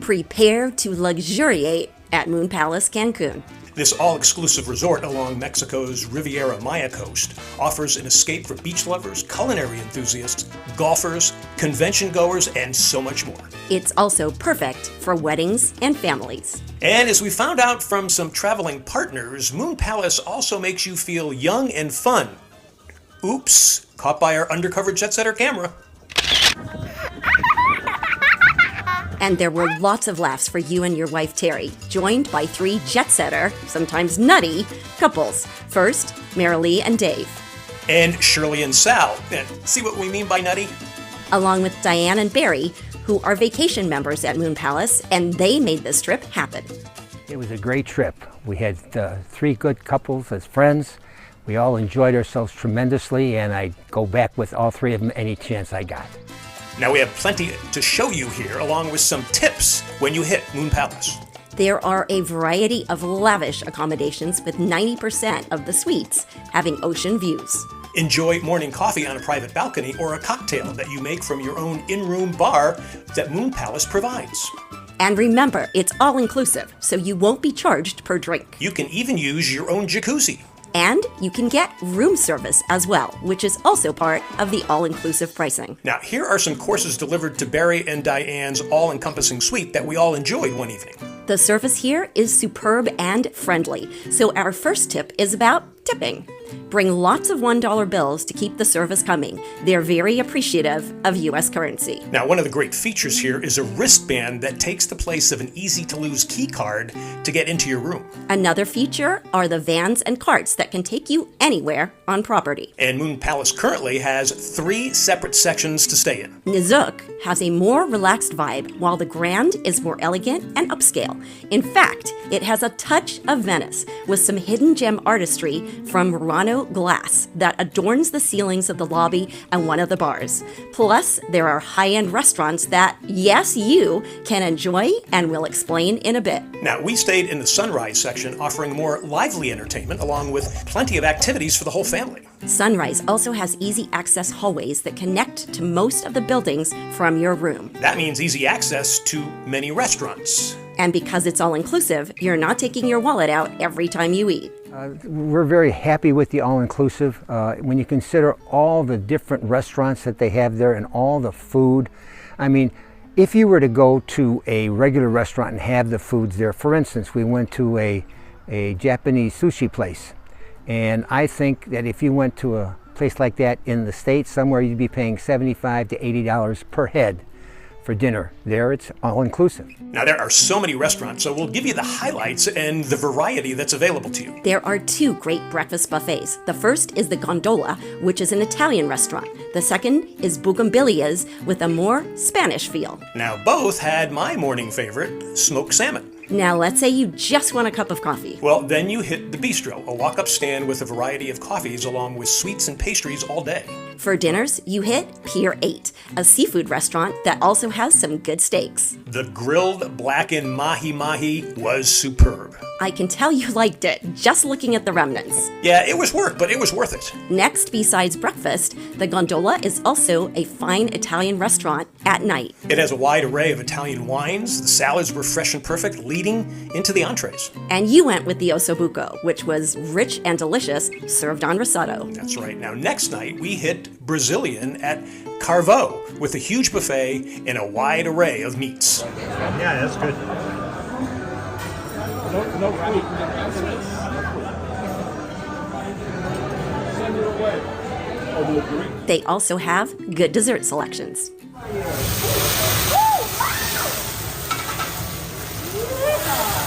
Prepare to luxuriate at Moon Palace Cancun. This all-exclusive resort along Mexico's Riviera Maya coast offers an escape for beach lovers, culinary enthusiasts, golfers, convention goers, and so much more. It's also perfect for weddings and families. And as we found out from some traveling partners, Moon Palace also makes you feel young and fun. Oops, caught by our undercover Jetsetter camera. And there were lots of laughs for you and your wife, Teri, joined by 3 jet-setter, sometimes nutty, couples. First, Marilee and Dave. And Shirley and Sal. And see what we mean by nutty? Along with Diane and Barry, who are vacation members at Moon Palace, and they made this trip happen. It was a great trip. We had 3 good couples as friends. We all enjoyed ourselves tremendously, and I'd go back with all 3 of them any chance I got. Now we have plenty to show you here, along with some tips when you hit Moon Palace. There are a variety of lavish accommodations, with 90% of the suites having ocean views. Enjoy morning coffee on a private balcony or a cocktail that you make from your own in-room bar that Moon Palace provides. And remember, it's all-inclusive, so you won't be charged per drink. You can even use your own jacuzzi. And you can get room service as well, which is also part of the all-inclusive pricing. Now, here are some courses delivered to Barry and Diane's all-encompassing suite that we all enjoyed one evening. The service here is superb and friendly, so our first tip is about tipping. Bring lots of $1 bills to keep the service coming. They're very appreciative of U.S. currency. Now, one of the great features here is a wristband that takes the place of an easy-to-lose key card to get into your room. Another feature are the vans and carts that can take you anywhere on property. And Moon Palace currently has 3 separate sections to stay in. Nizuc has a more relaxed vibe, while the Grand is more elegant and upscale. In fact, it has a touch of Venice, with some hidden gem artistry from Murano glass that adorns the ceilings of the lobby and one of the bars. Plus, there are high-end restaurants that, yes, you can enjoy, and we'll explain in a bit. Now, we stayed in the Sunrise section, offering more lively entertainment along with plenty of activities for the whole family. Sunrise also has easy access hallways that connect to most of the buildings from your room. That means easy access to many restaurants. And because it's all-inclusive, you're not taking your wallet out every time you eat. We're very happy with the all-inclusive. When you consider all the different restaurants that they have there and all the food, I mean, if you were to go to a regular restaurant and have the foods there, for instance, we went to a Japanese sushi place, and I think that if you went to a place like that in the States, somewhere you'd be paying $75 to $80 per head for dinner. There, it's all-inclusive. Now, there are so many restaurants, so we'll give you the highlights and the variety that's available to you. There are 2 great breakfast buffets. The first is the Gondola, which is an Italian restaurant. The second is Bugambilia's, with a more Spanish feel. Now, both had my morning favorite, smoked salmon. Now, let's say you just want a cup of coffee. Well, then you hit the Bistro, a walk-up stand with a variety of coffees along with sweets and pastries all day. For dinners, you hit Pier 8, a seafood restaurant that also has some good steaks. The grilled blackened mahi-mahi was superb. I can tell you liked it, just looking at the remnants. Yeah, it was work, but it was worth it. Next, besides breakfast, the Gondola is also a fine Italian restaurant at night. It has a wide array of Italian wines. The salads were fresh and perfect, leading into the entrees. And you went with the ossobuco, which was rich and delicious, served on risotto. That's right. Now, next night, we hit Brazilian at Carvo with a huge buffet and a wide array of meats. Yeah, that's good. No food. They also have good dessert selections.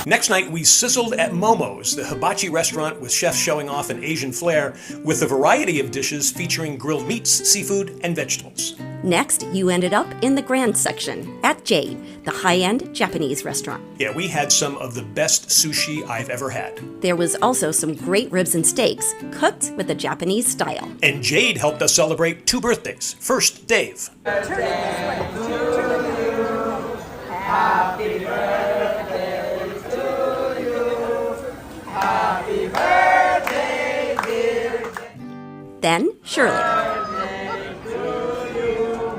Next night, we sizzled at Momo's, the hibachi restaurant with chefs showing off an Asian flair with a variety of dishes featuring grilled meats, seafood, and vegetables. Next, you ended up in the Grand section at Jade, the high-end Japanese restaurant. Yeah, we had some of the best sushi I've ever had. There was also some great ribs and steaks, cooked with the Japanese style. And Jade helped us celebrate 2 birthdays. First, Dave. Happy birthday to you. Happy birthday, dear. Then, Shirley. Birthday to you.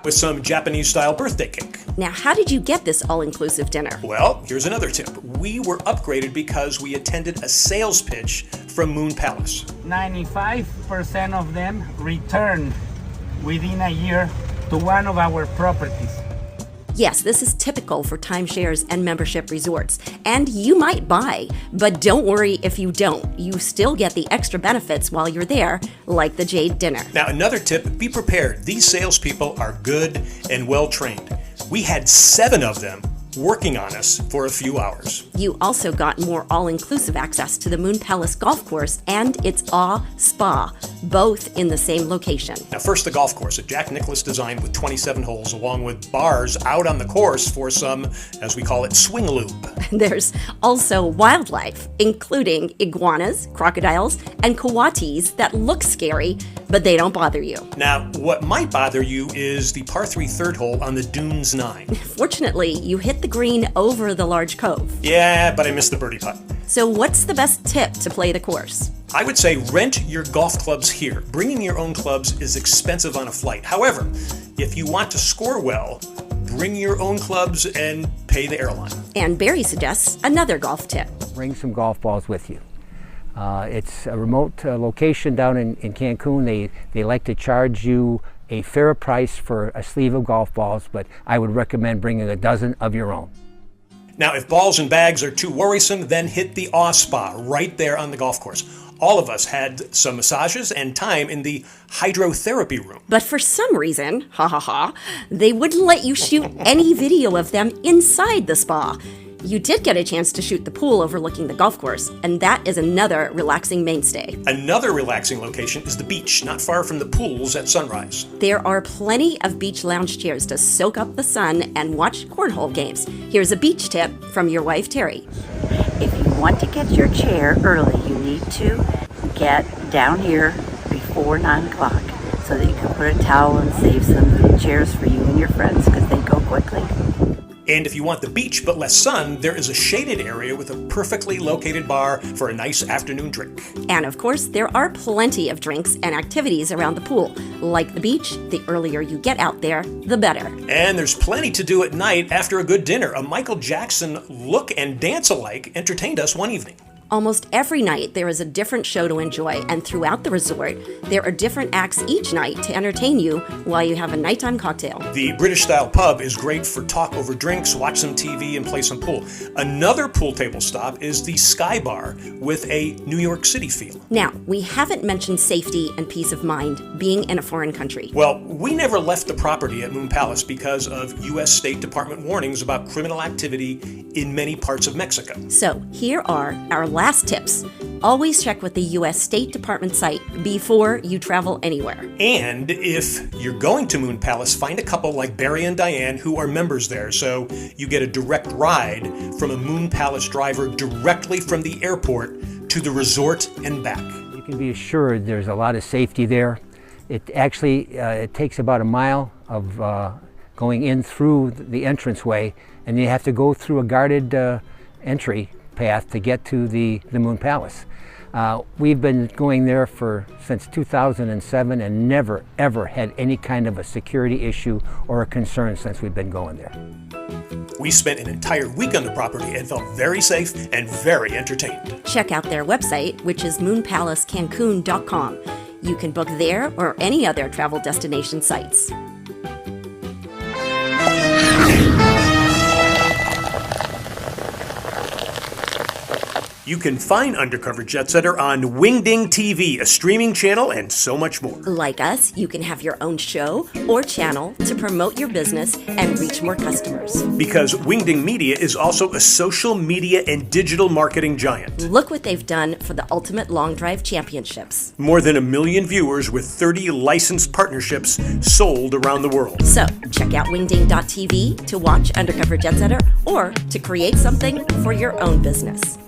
with some Japanese-style birthday cake. Now, how did you get this all-inclusive dinner? Well, here's another tip. We were upgraded because we attended a sales pitch from Moon Palace. 95% of them returned within a year to one of our properties. Yes, this is typical for timeshares and membership resorts, and you might buy, but don't worry if you don't. You still get the extra benefits while you're there, like the Jade dinner. Now, another tip, be prepared. These salespeople are good and well trained. We had 7 of them working on us for a few hours. You also got more all-inclusive access to the Moon Palace golf course and its Awe Spa, both in the same location. Now, first the golf course, a Jack Nicklaus design with 27 holes, along with bars out on the course for some, as we call it, swing lube. There's also wildlife, including iguanas, crocodiles, and coatis that look scary, but they don't bother you. Now, what might bother you is the par 3 third hole on the Dunes 9. Fortunately, you hit the green over the large cove. Yeah, but I missed the birdie putt. So what's the best tip to play the course? I would say rent your golf clubs here. Bringing your own clubs is expensive on a flight. However, if you want to score well, bring your own clubs and pay the airline. And Barry suggests another golf tip. Bring some golf balls with you. It's a remote location down in Cancun. They like to charge you a fair price for a sleeve of golf balls, but I would recommend bringing a dozen of your own. Now, if balls and bags are too worrisome, then hit the Awe Spa right there on the golf course. All of us had some massages and time in the hydrotherapy room. But for some reason, they wouldn't let you shoot any video of them inside the spa. You did get a chance to shoot the pool overlooking the golf course, and that is another relaxing mainstay. Another relaxing location is the beach, not far from the pools at sunrise. There are plenty of beach lounge chairs to soak up the sun and watch cornhole games. Here's a beach tip from your wife, Teri. If you want to get your chair early, you need to get down here before 9 o'clock so that you can put a towel and save some chairs for you and your friends because they go quickly. And if you want the beach but less sun, there is a shaded area with a perfectly located bar for a nice afternoon drink. And of course, there are plenty of drinks and activities around the pool. Like the beach, the earlier you get out there, the better. And there's plenty to do at night after a good dinner. A Michael Jackson look and dance alike entertained us one evening. Almost every night there is a different show to enjoy, and throughout the resort, there are different acts each night to entertain you while you have a nighttime cocktail. The British-style pub is great for talk over drinks, watch some TV, and play some pool. Another pool table stop is the Sky Bar with a New York City feel. Now, we haven't mentioned safety and peace of mind being in a foreign country. Well, we never left the property at Moon Palace because of U.S. State Department warnings about criminal activity in many parts of Mexico. So, here are our last tips. Always check with the U.S. State Department site before you travel anywhere. And if you're going to Moon Palace, find a couple like Barry and Diane who are members there, so you get a direct ride from a Moon Palace driver directly from the airport to the resort and back. You can be assured there's a lot of safety there. It actually it takes about a mile of going in through the entranceway, and you have to go through a guarded entry path to get to the Moon Palace. We've been going there since 2007 and never ever had any kind of a security issue or a concern since we've been going there. We spent an entire week on the property and felt very safe and very entertained. Check out their website, which is moonpalacecancun.com. You can book there or any other travel destination sites. You can find Undercover Jetsetter on Wingding TV, a streaming channel, and so much more. Like us, you can have your own show or channel to promote your business and reach more customers. Because Wingding Media is also a social media and digital marketing giant. Look what they've done for the Ultimate Long Drive Championships. More than 1 million viewers with 30 licensed partnerships sold around the world. So, check out wingding.tv to watch Undercover Jetsetter or to create something for your own business.